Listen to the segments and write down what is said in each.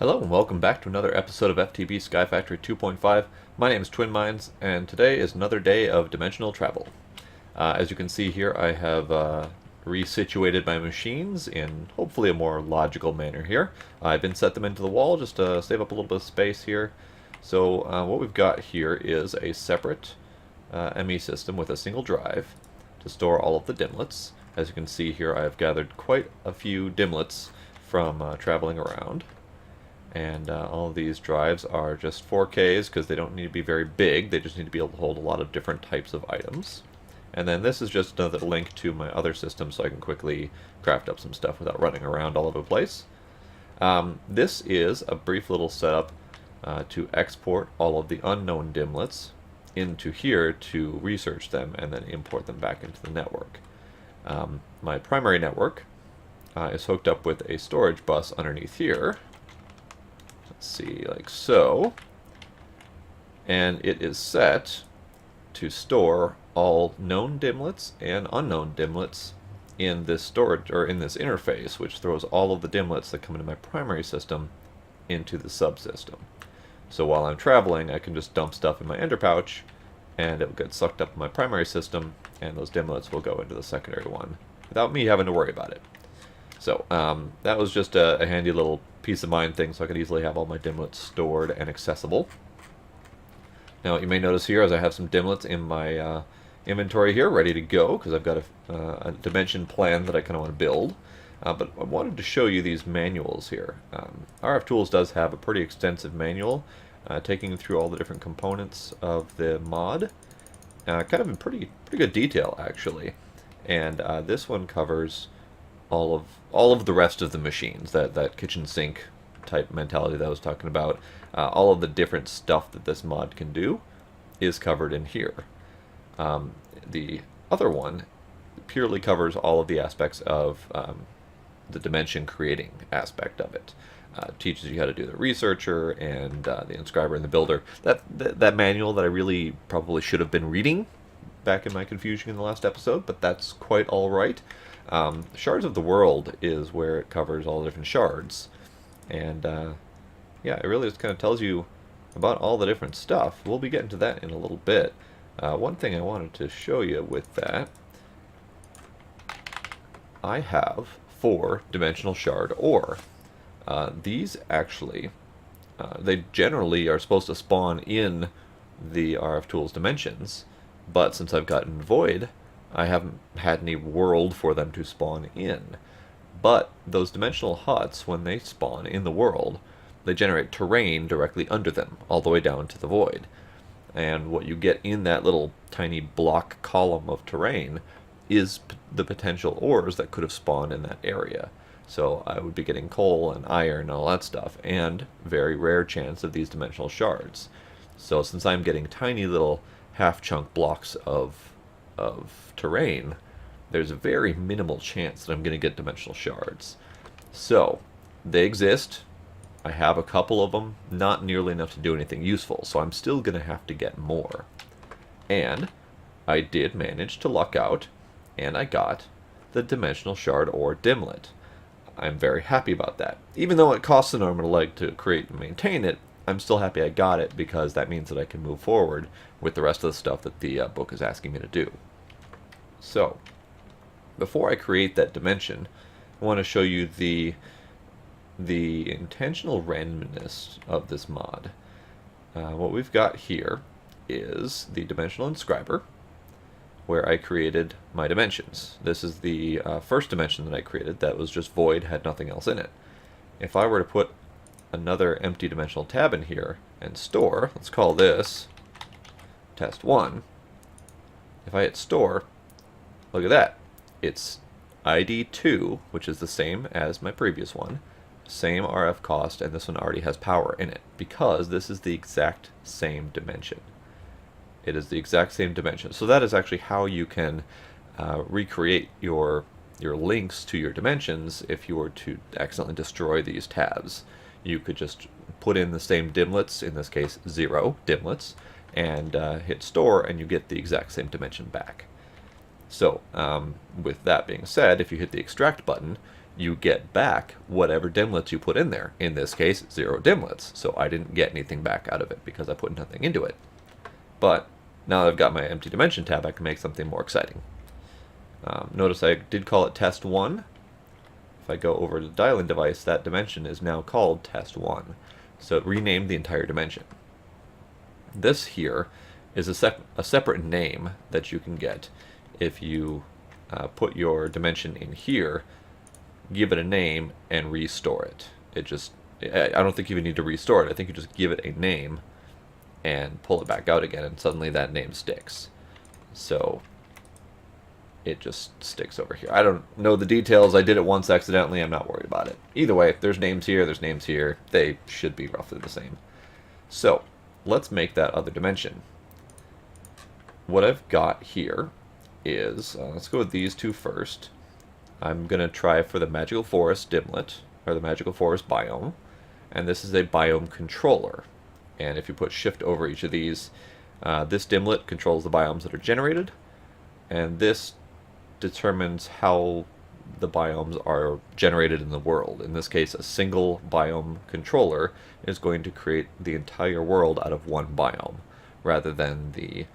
Hello and welcome back to another episode of FTB Sky Factory 2.5. My name is Twin Minds, and today is another day of dimensional travel. As you can see here, I have resituated my machines in hopefully a more logical manner here. I've inset them into the wall just to save up a little bit of space here. So what we've got here is a separate ME system with a single drive to store all of the dimlets. As you can see here, I've gathered quite a few dimlets from traveling around. And all of these drives are just 4Ks because they don't need to be very big. They just need to be able to hold a lot of different types of items. And then this is just another link to my other system so I can quickly craft up some stuff without running around all over the place. This is a brief little setup to export all of the unknown dimlets into here to research them and then import them back into the network. My primary network is hooked up with a storage bus underneath here. See, like so, and it is set to store all known dimlets and unknown dimlets in this storage, or in this interface, which throws all of the dimlets that come into my primary system into the subsystem. So while I'm traveling, I can just dump stuff in my ender pouch, and it will get sucked up in my primary system, and those dimlets will go into the secondary one without me having to worry about it. So that was just a handy little peace of mind thing, so I could easily have all my dimlets stored and accessible. Now what you may notice here is I have some dimlets in my inventory here ready to go because I've got a dimension plan that I kind of want to build. But I wanted to show you these manuals here. RF Tools does have a pretty extensive manual taking you through all the different components of the mod, kind of in pretty good detail actually. And this one covers all of the rest of the machines, that kitchen sink type mentality that I was talking about. All of the different stuff that this mod can do is covered in here. The other one purely covers all of the aspects of the dimension creating aspect of it. Teaches you how to do the researcher and the inscriber and the builder. That manual that I really probably should have been reading back in my confusion in the last episode, but that's quite all right. Shards of the World is where it covers all the different shards, and yeah, it really just kind of tells you about all the different stuff. We'll be getting to that in a little bit. One thing I wanted to show you with that, I have 4 dimensional shard ore. These actually, they generally are supposed to spawn in the RF Tools dimensions, but since I've gotten Void, I haven't had any world for them to spawn in. But those dimensional huts, when they spawn in the world, they generate terrain directly under them, all the way down to the void. And what you get in that little tiny block column of terrain is the potential ores that could have spawned in that area. So I would be getting coal and iron and all that stuff, and very rare chance of these dimensional shards. So since I'm getting tiny little half-chunk blocks of terrain, there's a very minimal chance that I'm going to get dimensional shards. So, they exist. I have a couple of them, not nearly enough to do anything useful, so I'm still going to have to get more. And I did manage to luck out, and I got the dimensional shard ore dimlet. I'm very happy about that. Even though it costs an arm and a leg to create and maintain it, I'm still happy I got it because that means that I can move forward with the rest of the stuff that the book is asking me to do. So, before I create that dimension, I want to show you the intentional randomness of this mod. What we've got here is the dimensional inscriber, where I created my dimensions. This is the first dimension that I created that was just void, had nothing else in it. If I were to put another empty dimensional tab in here and store, let's call this test 1. If I hit store, look at that. It's ID 2, which is the same as my previous one, same RF cost, and this one already has power in it because this is the exact same dimension. It is the exact same dimension. So that is actually how you can recreate your links to your dimensions if you were to accidentally destroy these tabs. You could just put in the same dimlets, in this case 0 dimlets, and hit store, and you get the exact same dimension back. So with that being said, if you hit the extract button, you get back whatever dimlets you put in there. In this case, 0 dimlets, so I didn't get anything back out of it because I put nothing into it. But now that I've got my empty dimension tab, I can make something more exciting. Notice I did call it test 1. If I go over to the dialing device, that dimension is now called test 1. So it renamed the entire dimension. This here is a separate name that you can get if you put your dimension in here, give it a name, and restore it. I don't think you even need to restore it. I think you just give it a name and pull it back out again, and suddenly that name sticks. So it just sticks over here. I don't know the details. I did it once accidentally. I'm not worried about it. Either way, there's names here, there's names here. They should be roughly the same. So let's make that other dimension. What I've got here is, let's go with these two first. I'm going to try for the Magical Forest Dimlet, or the Magical Forest biome, and this is a biome controller. And if you put shift over each of these, this dimlet controls the biomes that are generated, and this determines how the biomes are generated in the world. In this case, a single biome controller is going to create the entire world out of one biome, rather than the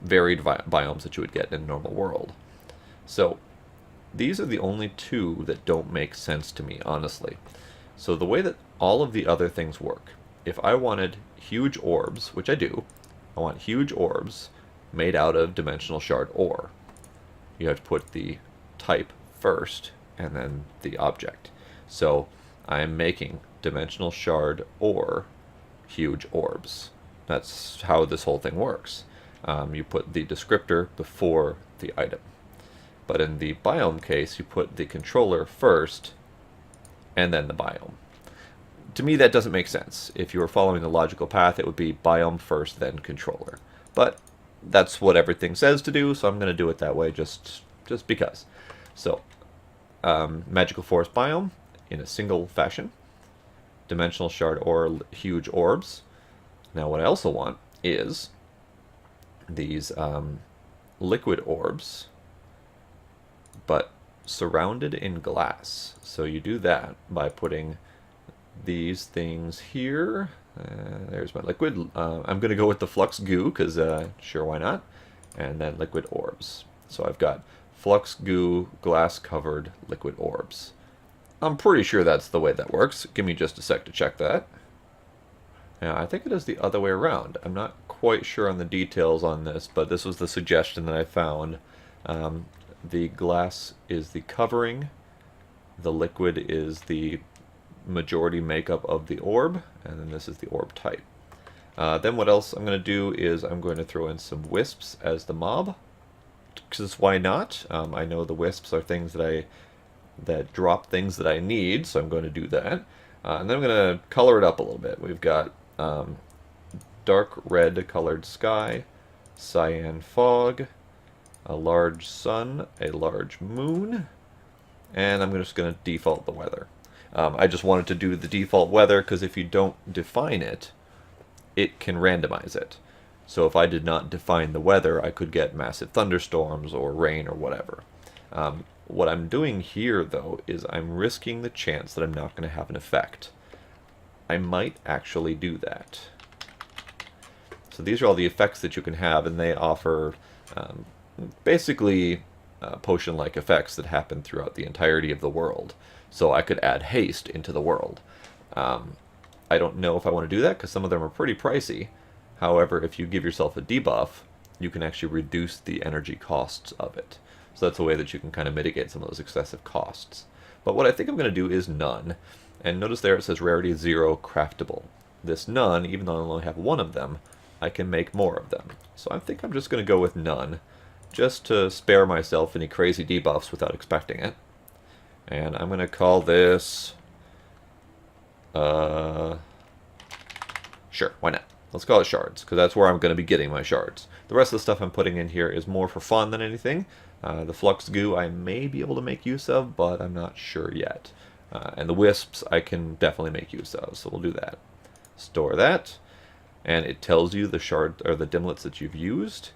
varied biomes that you would get in a normal world. So these are the only two that don't make sense to me, honestly. So the way that all of the other things work, if I wanted huge orbs, which I do, I want huge orbs made out of dimensional shard ore. You have to put the type first and then the object. So I'm making dimensional shard ore huge orbs. That's how this whole thing works. You put the descriptor before the item. But in the biome case, you put the controller first and then the biome. To me, that doesn't make sense. If you were following the logical path, it would be biome first, then controller. But that's what everything says to do, so I'm going to do it that way just because. So, Magical Forest biome in a single fashion. Dimensional shard ore huge orbs. Now what I also want is these liquid orbs, but surrounded in glass. So you do that by putting these things here. There's my liquid. I'm going to go with the flux goo because sure, why not? And then liquid orbs. So I've got flux goo glass covered liquid orbs. I'm pretty sure that's the way that works. Give me just a sec to check that. Now, I think it is the other way around. I'm not quite sure on the details on this, but this was the suggestion that I found. The glass is the covering, the liquid is the majority makeup of the orb, and then this is the orb type. Then what else I'm going to do is I'm going to throw in some wisps as the mob, because why not? I know the wisps are things that drop things that I need, so I'm going to do that. And then I'm going to color it up a little bit. We've got dark red colored sky, cyan fog, a large sun, a large moon, and I'm just going to default the weather. I just wanted to do the default weather because if you don't define it, it can randomize it. So if I did not define the weather, I could get massive thunderstorms or rain or whatever. What I'm doing here, though, is I'm risking the chance that I'm not going to have an effect. I might actually do that. So these are all the effects that you can have, and they offer basically potion-like effects that happen throughout the entirety of the world. So I could add haste into the world. I don't know if I want to do that because some of them are pretty pricey. However, if you give yourself a debuff, you can actually reduce the energy costs of it. So that's a way that you can kind of mitigate some of those excessive costs. But what I think I'm going to do is none. And notice there it says rarity 0 craftable. This none, even though I only have one of them, I can make more of them. So I think I'm just going to go with none, just to spare myself any crazy debuffs without expecting it. And I'm going to call this... Sure, why not? Let's call it shards, because that's where I'm going to be getting my shards. The rest of the stuff I'm putting in here is more for fun than anything. The flux goo I may be able to make use of, but I'm not sure yet. And the wisps I can definitely make use of, so we'll do that. Store that, and it tells you the shard or the dimlets that you've used,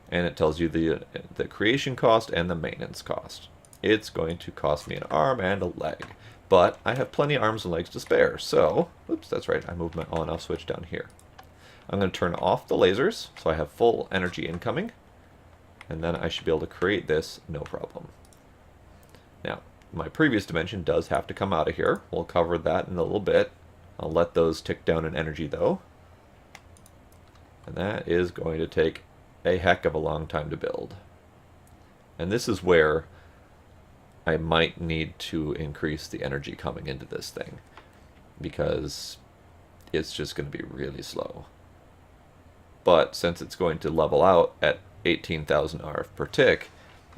and it tells you the creation cost and the maintenance cost. it's going to cost me an arm and a leg. But I have plenty of arms and legs to spare, so... Oops, that's right, I moved my on-off switch down here. I'm going to turn off the lasers, so I have full energy incoming. And then I should be able to create this no problem. Now, my previous dimension does have to come out of here. We'll cover that in a little bit. I'll let those tick down in energy, though. And that is going to take a heck of a long time to build. And this is where I might need to increase the energy coming into this thing, because it's just going to be really slow. But since it's going to level out at 18,000 RF per tick,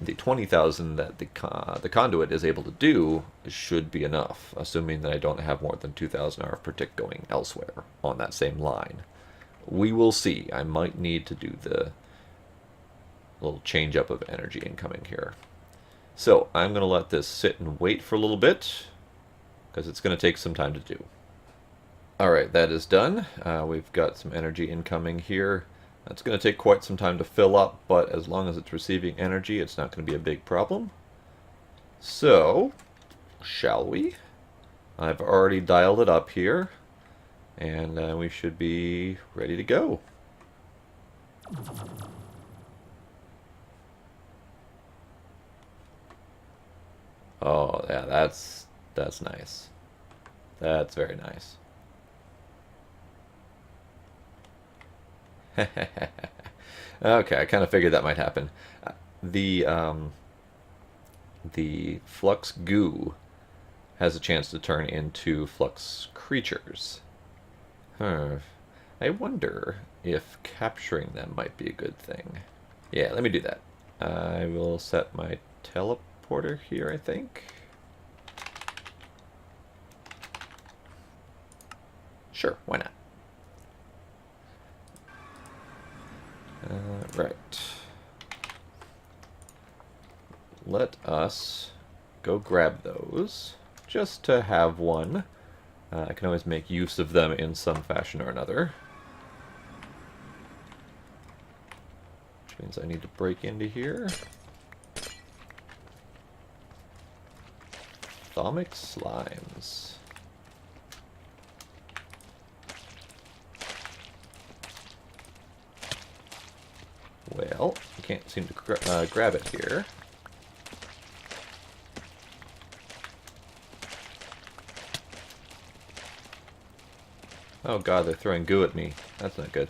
the 20,000 that the conduit is able to do should be enough, assuming that I don't have more than 2,000 RF per tick going elsewhere on that same line. We will see. I might need to do the little change up of energy incoming here. So I'm going to let this sit and wait for a little bit, because it's going to take some time to do. Alright, that is done. We've got some energy incoming here. It's going to take quite some time to fill up, but as long as it's receiving energy, it's not going to be a big problem. So, shall we? I've already dialed it up here, and we should be ready to go. Oh, yeah, that's nice. That's very nice. Okay, I kind of figured that might happen. The flux goo has a chance to turn into flux creatures. I wonder if capturing them might be a good thing. Yeah, let me do that. I will set my teleporter here, I think. Sure, why not? Right. Let us go grab those, just to have one. I can always make use of them in some fashion or another. Which means I need to break into here. Thermic slimes. Well, I can't seem to grab it here. Oh god, they're throwing goo at me. That's not good.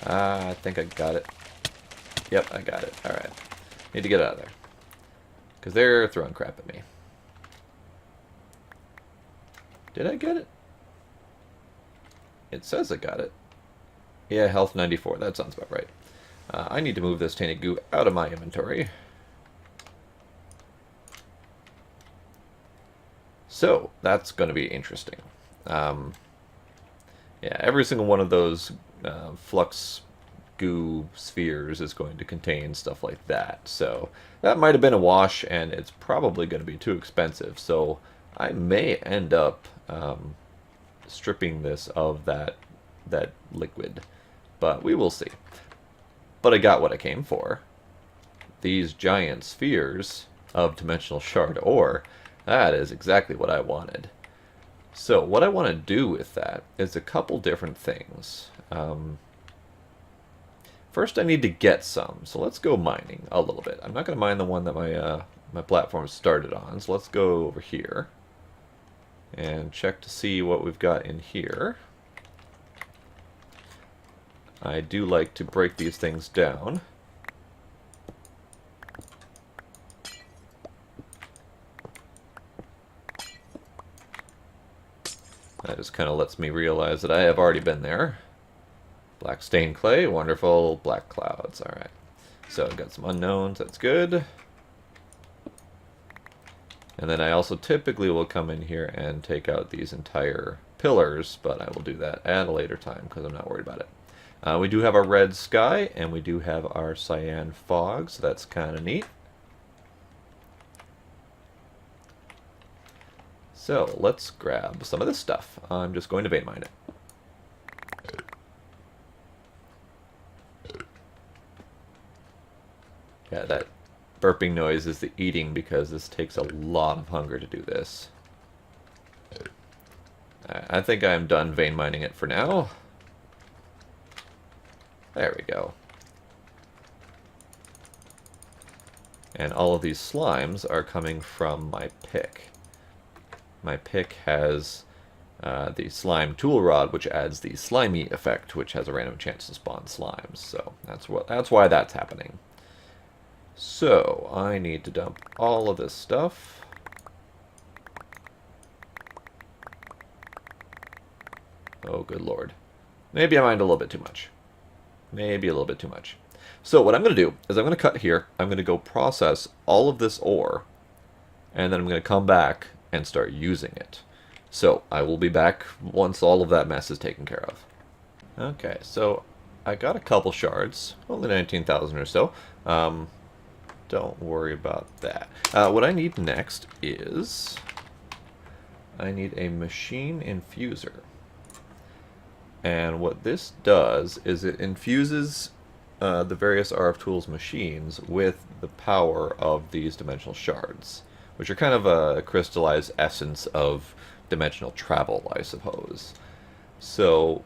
I think I got it. Yep, I got it. Alright. Need to get out of there. Because they're throwing crap at me. Did I get it? It says I got it. Yeah, health 94. That sounds about right. I need to move this tainted goo out of my inventory. So, that's going to be interesting. Yeah, every single one of those flux goo spheres is going to contain stuff like that. So, that might have been a wash, and it's probably going to be too expensive. So, I may end up stripping this of that liquid, but we will see. But I got what I came for. These giant spheres of dimensional shard ore, that is exactly what I wanted. So what I want to do with that is a couple different things. First I need to get some, so let's go mining a little bit. I'm not going to mine the one that my platform started on, so let's go over here and check to see what we've got in here. I do like to break these things down. That just kind of lets me realize that I have already been there. Black stained clay, wonderful. Black clouds, alright. So I've got some unknowns, that's good. And then I also typically will come in here and take out these entire pillars, but I will do that at a later time because I'm not worried about it. We do have our red sky, and we do have our cyan fog, so that's kind of neat. So let's grab some of this stuff. I'm just going to vein mine it. Yeah, that burping noise is the eating because this takes a lot of hunger to do this. I think I'm done vein mining it for now. There we go. And all of these slimes are coming from my pick. My pick has the slime tool rod, which adds the slimy effect, which has a random chance to spawn slimes. So that's why that's happening. So I need to dump all of this stuff. Oh, good lord. Maybe I mined a little bit too much. Maybe a little bit too much. So what I'm going to do is I'm going to cut here. I'm going to go process all of this ore, and then I'm going to come back and start using it. So I will be back once all of that mess is taken care of. Okay, so I got a couple shards, only 19,000 or so. Don't worry about that. What I need next is I need a machine infuser. And what this does is it infuses the various RF Tools machines with the power of these dimensional shards, which are kind of a crystallized essence of dimensional travel, I suppose. So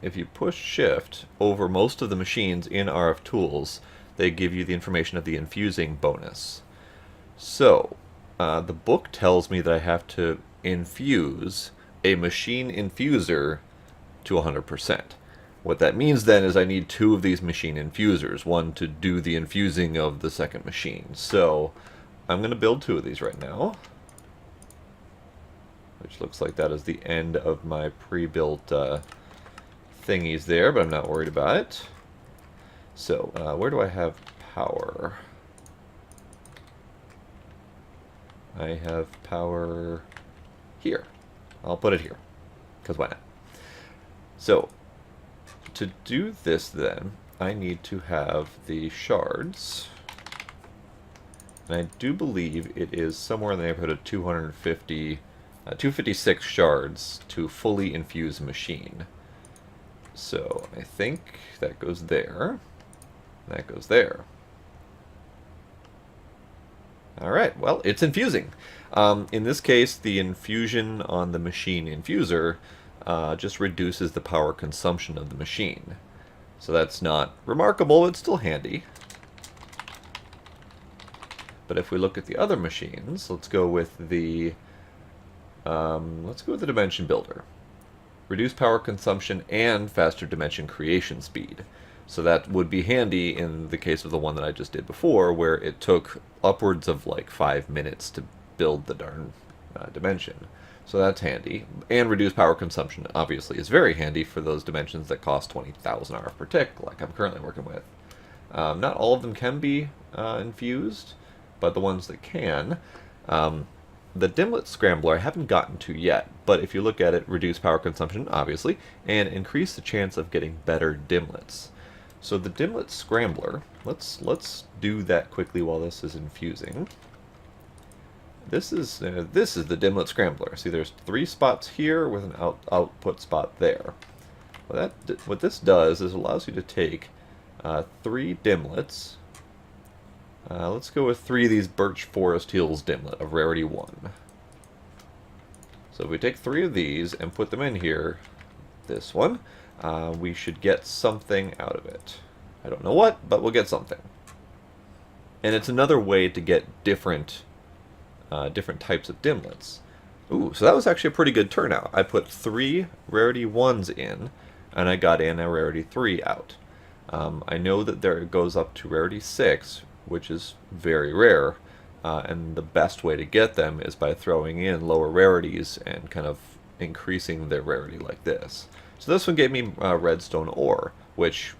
if you push shift over most of the machines in RF Tools, they give you the information of the infusing bonus. So the book tells me that I have to infuse a machine infuser to 100%. What that means then is I need 2 of these machine infusers, one to do the infusing of the second machine. So I'm going to build 2 of these right now, which looks like that is the end of my pre-built thingies there, but I'm not worried about it. So where do I have power? I have power here. I'll put it here, because why not? So to do this then, I need to have the shards. And I do believe it is somewhere in the neighborhood of 256 shards to fully infuse a machine. So I think that goes there. That goes there. Alright, well, it's infusing. In this case, the infusion on the machine infuser just reduces the power consumption of the machine. So that's not remarkable, it's still handy. But if we look at the other machines, let's go with the dimension builder. Reduce power consumption and faster dimension creation speed. So that would be handy in the case of the one that I just did before, where it took upwards of like 5 minutes to build the darn dimension. So that's handy. And reduce power consumption, obviously, is very handy for those dimensions that cost 20,000 RF per tick, like I'm currently working with. Not all of them can be infused, but the ones that can. The Dimlet Scrambler I haven't gotten to yet, but if you look at it, reduce power consumption, obviously, and increase the chance of getting better Dimlets. So the Dimlet Scrambler, let's do that quickly while this is infusing. This is the Dimlet Scrambler. See, there's 3 spots here with an output spot there. Well, what this does is allows you to take 3 Dimlets. Let's go with 3 of these Birch Forest Hills Dimlet of rarity 1. So if we take 3 of these and put them in here, this one, we should get something out of it. I don't know what, but we'll get something. And it's another way to get different types of Dimlets. Ooh, so that was actually a pretty good turnout. I put 3 rarity 1s in, and I got in a rarity 3 out. I know that there it goes up to rarity 6, which is very rare, and the best way to get them is by throwing in lower rarities and kind of increasing their rarity like this. So this one gave me redstone ore, which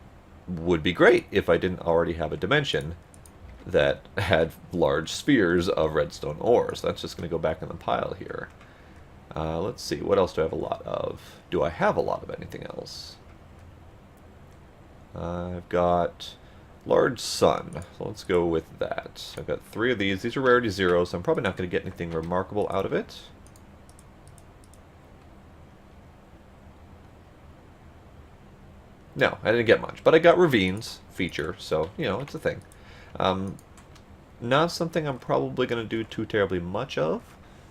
would be great if I didn't already have a dimension that had large spheres of redstone ore. So that's just going to go back in the pile here. Let's see, what else do I have a lot of? Do I have a lot of anything else? I've got large sun, so let's go with that. I've got 3 of these. These are rarity 0, so I'm probably not going to get anything remarkable out of it. No, I didn't get much, but I got Ravines feature, so, you know, it's a thing. Not something I'm probably going to do too terribly much of,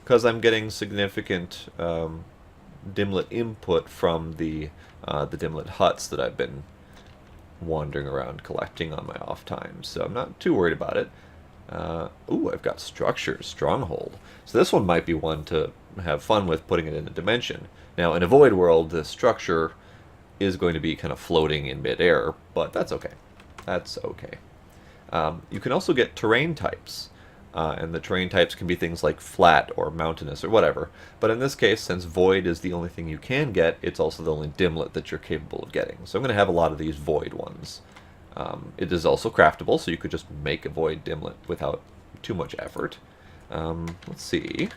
because I'm getting significant dimlet input from the dimlet huts that I've been wandering around collecting on my off time. So I'm not too worried about it. Ooh, I've got structures, stronghold. So this one might be one to have fun with putting it in a dimension. Now, in a void world, the structure is going to be kind of floating in midair, but that's okay. That's okay. You can also get terrain types, and the terrain types can be things like flat or mountainous or whatever. But in this case, since void is the only thing you can get, it's also the only dimlet that you're capable of getting. So I'm going to have a lot of these void ones. It is also craftable, so you could just make a void dimlet without too much effort. Let's see.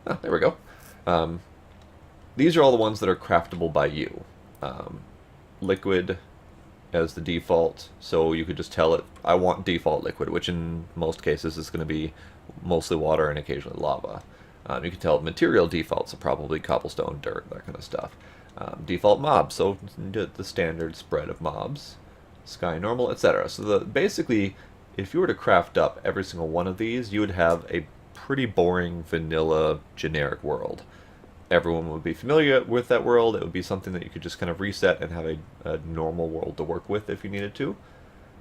Ah, there we go. These are all the ones that are craftable by you. Liquid as the default, so you could just tell it, I want default liquid, which in most cases is going to be mostly water and occasionally lava. You can tell material defaults are probably cobblestone, dirt, that kind of stuff. Default mobs, so the standard spread of mobs, sky normal, etc. So basically, if you were to craft up every single one of these, you would have a pretty boring vanilla generic world. Everyone would be familiar with that world. It would be something that you could just kind of reset and have a normal world to work with if you needed to.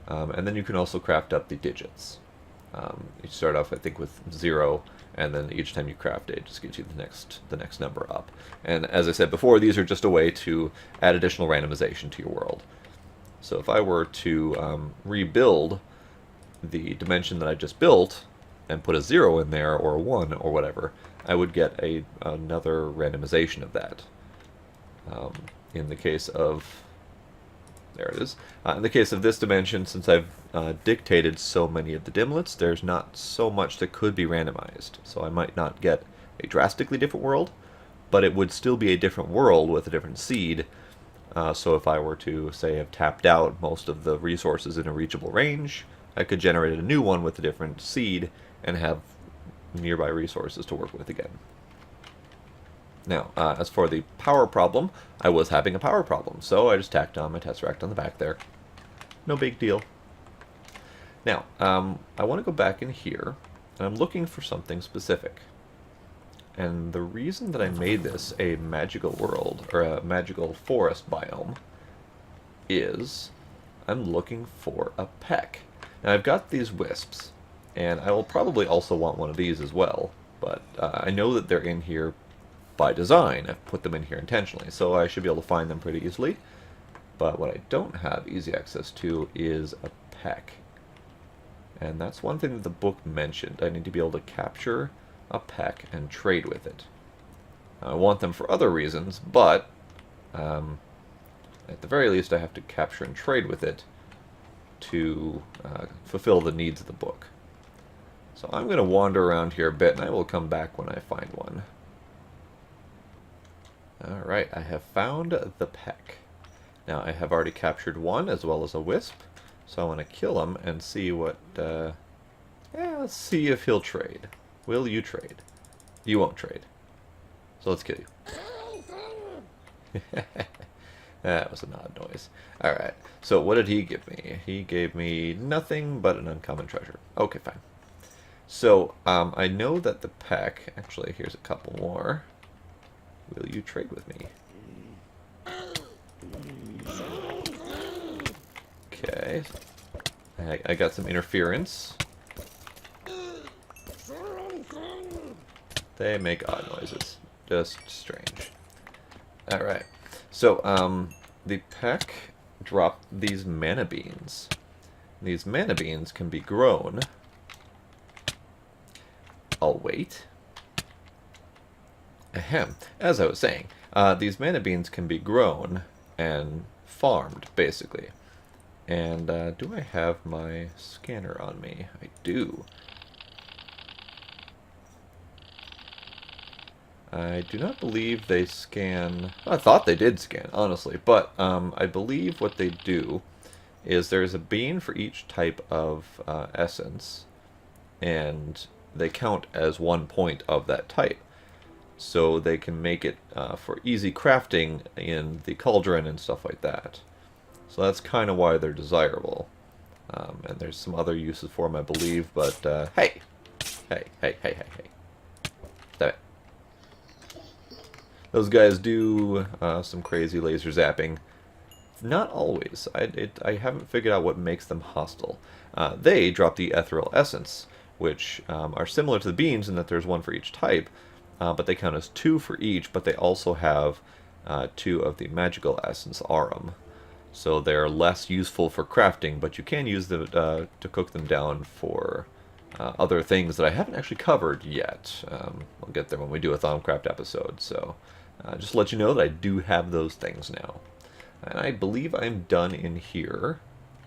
And then you can also craft up the digits. You start off, I think, with 0, and then each time you craft it just gives you the next number up. And as I said before, these are just a way to add additional randomization to your world. So if I were to rebuild the dimension that I just built and put a 0 in there, or a 1, or whatever, I would get another randomization of that. In the case of... There it is. In the case of this dimension, since I've dictated so many of the dimlets, there's not so much that could be randomized. So I might not get a drastically different world, but it would still be a different world with a different seed. So if I were to, say, have tapped out most of the resources in a reachable range, I could generate a new one with a different seed and have nearby resources to work with again. Now, as for the power problem, I was having a power problem, so I just tacked on my Tesseract on the back there. No big deal. Now, I want to go back in here, and I'm looking for something specific. And the reason that I made this a magical world, or a magical forest biome, is I'm looking for a peck. Now, I've got these wisps, and I will probably also want one of these as well, but I know that they're in here by design. I've put them in here intentionally, so I should be able to find them pretty easily. But what I don't have easy access to is a peck. And that's one thing that the book mentioned. I need to be able to capture a peck and trade with it. I want them for other reasons, but at the very least I have to capture and trade with it to fulfill the needs of the book. So I'm going to wander around here a bit, and I will come back when I find one. Alright, I have found the peck. Now, I have already captured one, as well as a wisp, so I want to kill him and see what... let's see if he'll trade. Will you trade? You won't trade. So let's kill you. That was an odd noise. Alright, so what did he give me? He gave me nothing but an uncommon treasure. Okay, fine. So, I know that the peck... Actually, here's a couple more. Will you trade with me? Okay. I got some interference. They make odd noises. Just strange. Alright. So, the peck dropped these mana beans. These mana beans can be grown. I'll wait. Ahem. As I was saying, these mana beans can be grown and farmed, basically. And do I have my scanner on me? I do. I do not believe they scan... I thought they did scan, honestly. But I believe what they do is there's a bean for each type of essence. And they count as 1 point of that type. So they can make it for easy crafting in the cauldron and stuff like that. So that's kind of why they're desirable. And there's some other uses for them, I believe, but hey! Hey. Stop it. Those guys do some crazy laser zapping. Not always. I haven't figured out what makes them hostile. They drop the ethereal essence, which are similar to the beams in that there's one for each type, but they count as 2 for each, but they also have 2 of the magical essence aurum. So they're less useful for crafting, but you can use them to cook them down for other things that I haven't actually covered yet. We'll get there when we do a Thaumcraft episode, so just to let you know that I do have those things now. And I believe I'm done in here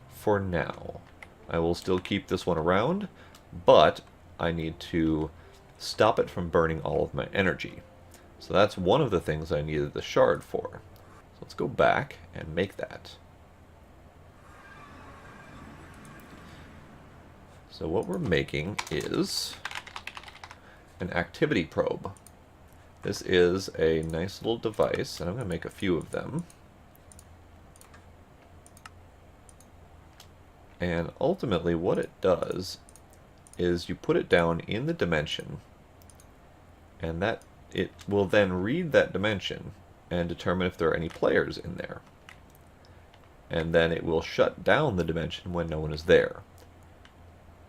for now. I will still keep this one around, but I need to stop it from burning all of my energy. So that's one of the things I needed the shard for. So let's go back and make that. So what we're making is an activity probe. This is a nice little device, and I'm going to make a few of them. And ultimately what it does is you put it down in the dimension, and that it will then read that dimension and determine if there are any players in there. And then it will shut down the dimension when no one is there.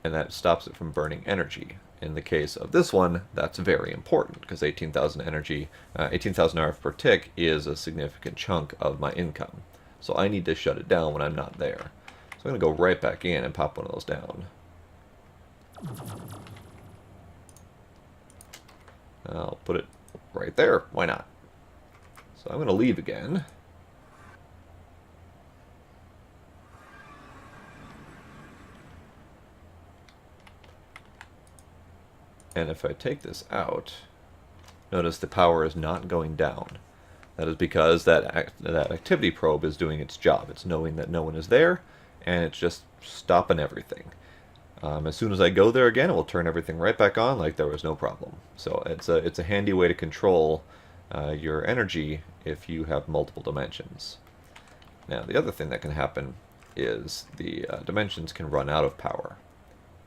And that stops it from burning energy. In the case of this one, that's very important, because 18,000 energy, 18,000 RF per tick is a significant chunk of my income. So I need to shut it down when I'm not there. So I'm going to go right back in and pop one of those down. I'll put it right there. Why not? So I'm going to leave again. And if I take this out, notice the power is not going down. That is because that activity probe is doing its job. It's knowing that no one is there, and it's just stopping everything. As soon as I go there again, it will turn everything right back on like there was no problem. So it's a handy way to control your energy if you have multiple dimensions. Now the other thing that can happen is the dimensions can run out of power.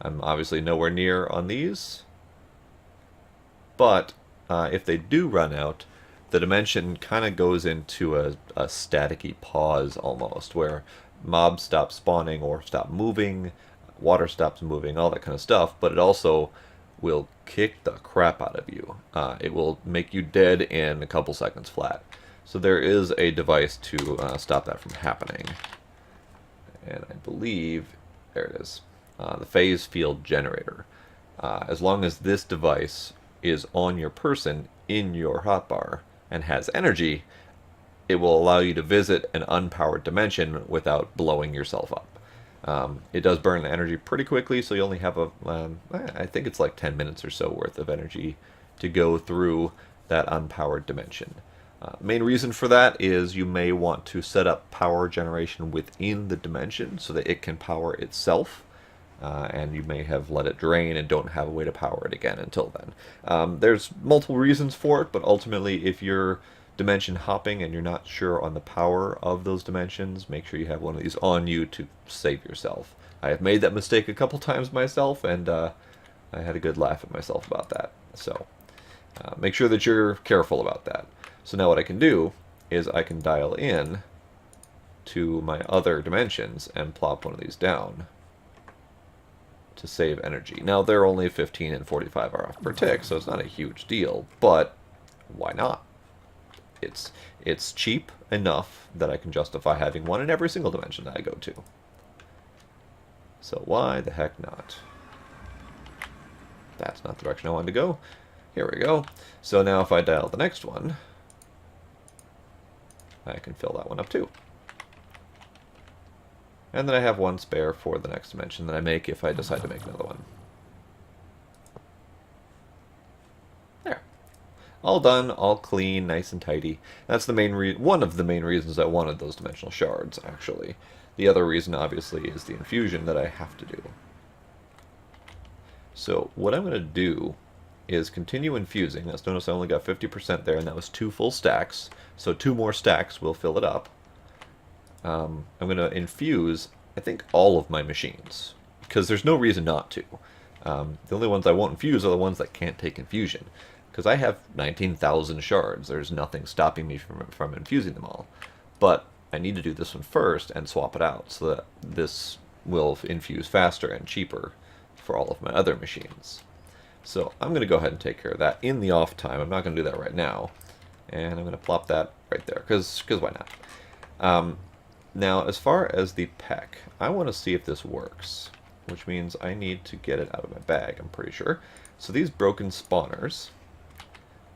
I'm obviously nowhere near on these, but if they do run out, the dimension kind of goes into a staticky pause almost, where mobs stop spawning or stop moving, water stops moving, all that kind of stuff, but it also will kick the crap out of you. It will make you dead in a couple seconds flat. So there is a device to stop that from happening. And I believe, there it is, the phase field generator. As long as this device is on your person in your hotbar and has energy, it will allow you to visit an unpowered dimension without blowing yourself up. It does burn the energy pretty quickly, so you only have I think it's like 10 minutes or so worth of energy to go through that unpowered dimension. Main reason for that is you may want to set up power generation within the dimension so that it can power itself, and you may have let it drain and don't have a way to power it again until then. There's multiple reasons for it, but ultimately if you're dimension hopping and you're not sure on the power of those dimensions, make sure you have one of these on you to save yourself. I have made that mistake a couple times myself, and I had a good laugh at myself about that. So make sure that you're careful about that. So now what I can do is I can dial in to my other dimensions and plop one of these down to save energy. Now they're only 15 and 45 RF per tick, so it's not a huge deal, but why not? It's cheap enough that I can justify having one in every single dimension that I go to. So why the heck not? That's not the direction I wanted to go. Here we go. So now if I dial the next one, I can fill that one up too. And then I have one spare for the next dimension that I make if I decide to make another one. There. All done, all clean, nice and tidy. That's the main one of the main reasons I wanted those dimensional shards, actually. The other reason, obviously, is the infusion that I have to do. So what I'm going to do is continue infusing. Let's notice I only got 50% there, and that was 2 full stacks. So 2 more stacks will fill it up. I'm going to infuse I think, all of my machines, because there's no reason not to. The only ones I won't infuse are the ones that can't take infusion, because I have 19,000 shards. There's nothing stopping me from infusing them all. But I need to do this one first and swap it out, so that this will infuse faster and cheaper for all of my other machines. So I'm going to go ahead and take care of that in the off time. I'm not going to do that right now. And I'm going to plop that right there, because why not? Now, as far as the peck, I want to see if this works, which means I need to get it out of my bag, I'm pretty sure. So these broken spawners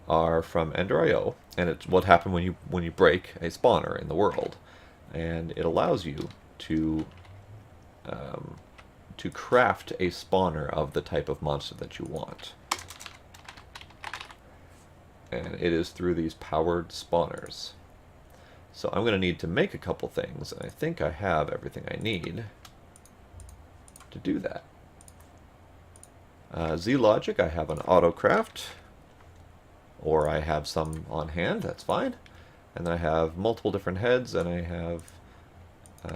are from Ender.io, and it's what happened when you break a spawner in the world. And it allows you to craft a spawner of the type of monster that you want. And it is through these powered spawners. So I'm going to need to make a couple things, and I think I have everything I need to do that. Z-Logic, I have an autocraft, or I have some on hand, that's fine. And then I have multiple different heads, and I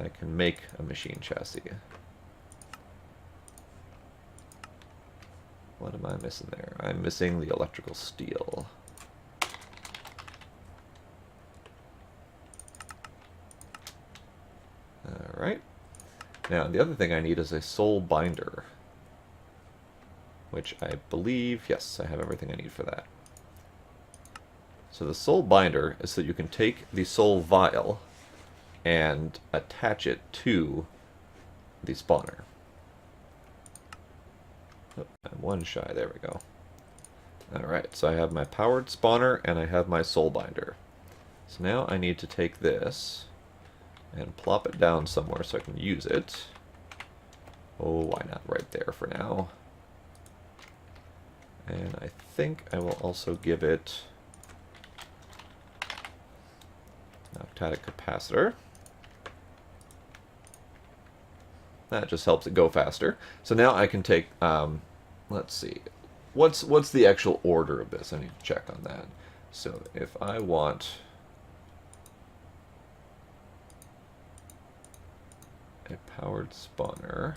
can make a machine chassis. What am I missing there? I'm missing the electrical steel. Alright. Now, the other thing I need is a soul binder, which I believe, yes, I have everything I need for that. So the soul binder is that you can take the soul vial and attach it to the spawner. Oh, I'm one shy, there we go. Alright, so I have my powered spawner and I have my soul binder. So now I need to take this and plop it down somewhere so I can use it. Oh, why not right there for now? And I think I will also give it an octadic capacitor. That just helps it go faster. So now I can take, let's see, what's the actual order of this? I need to check on that. So if I want a powered spawner.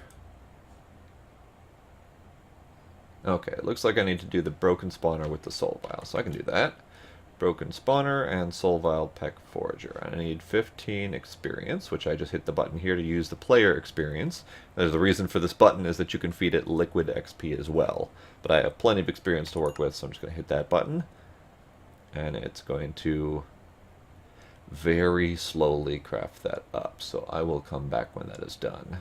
Okay, it looks like I need to do the broken spawner with the soul vial, so I can do that. Broken spawner and soul vial peck forager. I need 15 experience, which I just hit the button here to use the player experience. There's the reason for this button is that you can feed it liquid XP as well. But I have plenty of experience to work with, so I'm just going to hit that button. And it's going to very slowly craft that up, so I will come back when that is done.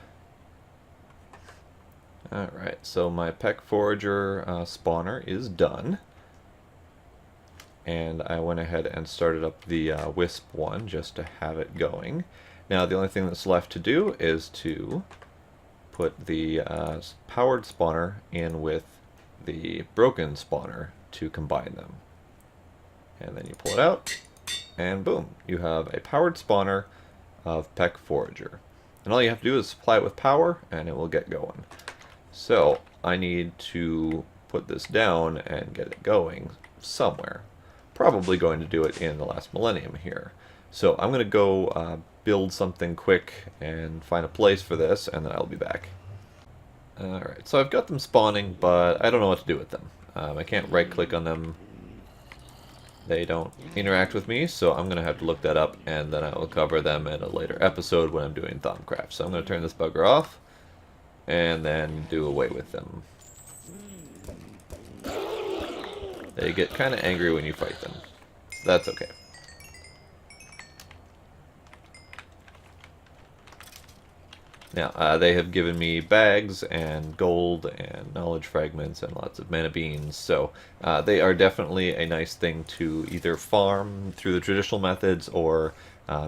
Alright, so my peck forager spawner is done. And I went ahead and started up the wisp one just to have it going. Now the only thing that's left to do is to put the powered spawner in with the broken spawner to combine them. And then you pull it out, and boom, you have a powered spawner of peck forager. And all you have to do is supply it with power, and it will get going. So I need to put this down and get it going somewhere. Probably going to do it in the last millennium here. So I'm going to go build something quick and find a place for this, and then I'll be back. Alright, so I've got them spawning, but I don't know what to do with them. I can't right-click on them. They don't interact with me, so I'm going to have to look that up, and then I will cover them in a later episode when I'm doing Thaumcraft. So I'm going to turn this bugger off, and then do away with them. They get kind of angry when you fight them. So that's okay. Now, they have given me bags and gold and knowledge fragments and lots of mana beans, so they are definitely a nice thing to either farm through the traditional methods or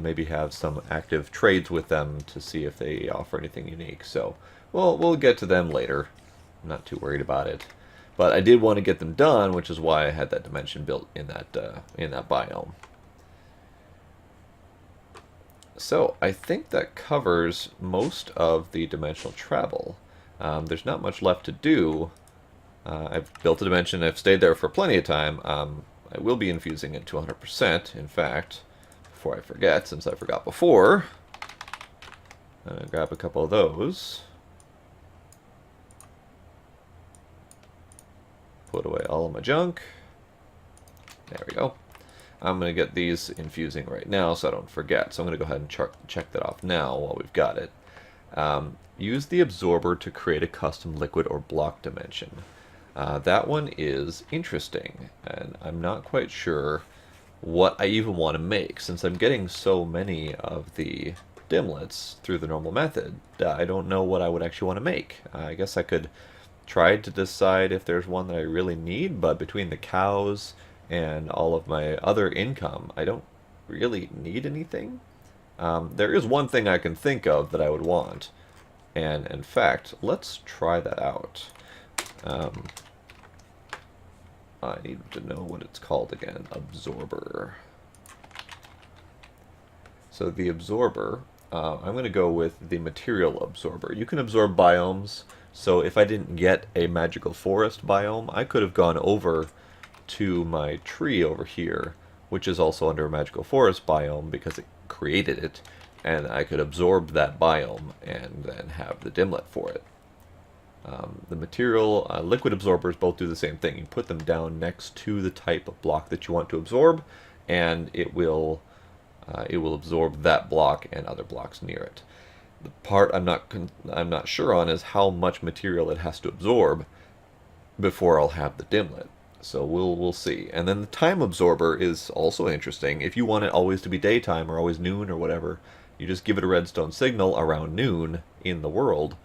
maybe have some active trades with them to see if they offer anything unique. So we'll get to them later. I'm not too worried about it. But I did want to get them done, which is why I had that dimension built in that biome. So I think that covers most of the dimensional travel. There's not much left to do. I've built a dimension, I've stayed there for plenty of time. I will be infusing it to 100%, in fact, before I forget, since I forgot before. Grab a couple of those. Put away all of my junk. There we go. I'm going to get these infusing right now so I don't forget. So I'm going to go ahead and check that off now while we've got it. Use the absorber to create a custom liquid or block dimension. That one is interesting, and I'm not quite sure what I even want to make. Since I'm getting so many of the dimlets through the normal method, I don't know what I would actually want to make. I guess I could try to decide if there's one that I really need, but between the cows and all of my other income, I don't really need anything. There is one thing I can think of that I would want, and in fact, let's try that out. I need to know what it's called again. Absorber. So the absorber, I'm going to go with the material absorber. You can absorb biomes, so if I didn't get a magical forest biome, I could have gone over to my tree over here, which is also under a magical forest biome because it created it, and I could absorb that biome and then have the dimlet for it. The material, liquid absorbers both do the same thing. You put them down next to the type of block that you want to absorb, and it will absorb that block and other blocks near it. The part I'm not sure on is how much material it has to absorb before I'll have the dimlet. So we'll see. And then the time absorber is also interesting. If you want it always to be daytime or always noon or whatever, you just give it a redstone signal around noon in the world.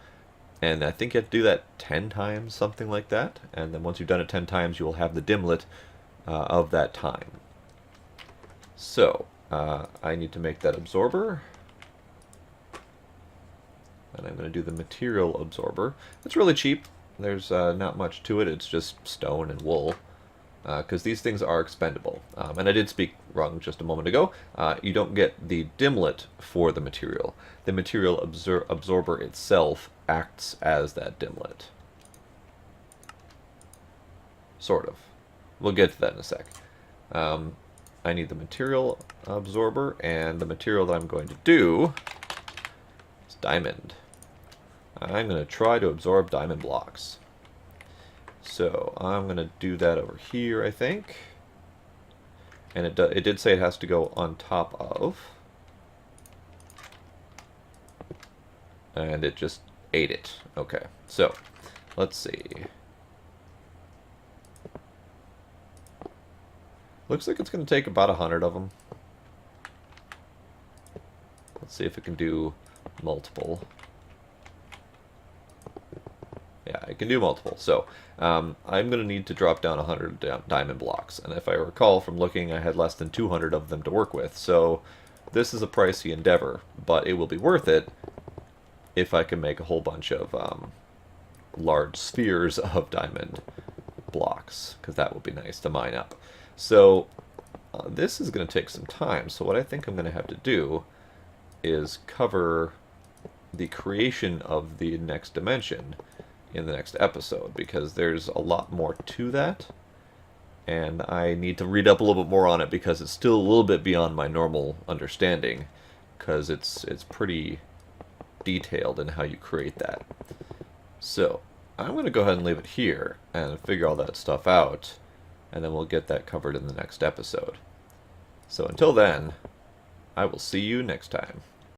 And I think you have to do that 10 times, something like that. And then once you've done it 10 times, you will have the dimlet of that time. So, I need to make that absorber. And I'm going to do the material absorber. It's really cheap. There's not much to it. It's just stone and wool. Because these things are expendable. And I did speak wrong just a moment ago. You don't get the dimlet for the material. The material absorber itself acts as that dimlet. Sort of. We'll get to that in a sec. I need the material absorber, and the material that I'm going to do is diamond. I'm going to try to absorb diamond blocks. So I'm going to do that over here, I think. And it did say it has to go on top of. And it just ate it. Okay, so let's see. Looks like it's going to take about 100 of them. Let's see if it can do multiple. Yeah, I can do multiple. So I'm going to need to drop down 100 diamond blocks. And if I recall from looking, I had less than 200 of them to work with. So this is a pricey endeavor, but it will be worth it if I can make a whole bunch of large spheres of diamond blocks, because that would be nice to mine up. So this is going to take some time. So what I think I'm going to have to do is cover the creation of the next dimension in the next episode, because there's a lot more to that, and I need to read up a little bit more on it because it's still a little bit beyond my normal understanding, because it's pretty detailed in how you create that. So I'm going to go ahead and leave it here and figure all that stuff out, and then we'll get that covered in the next episode. So until then, I will see you next time.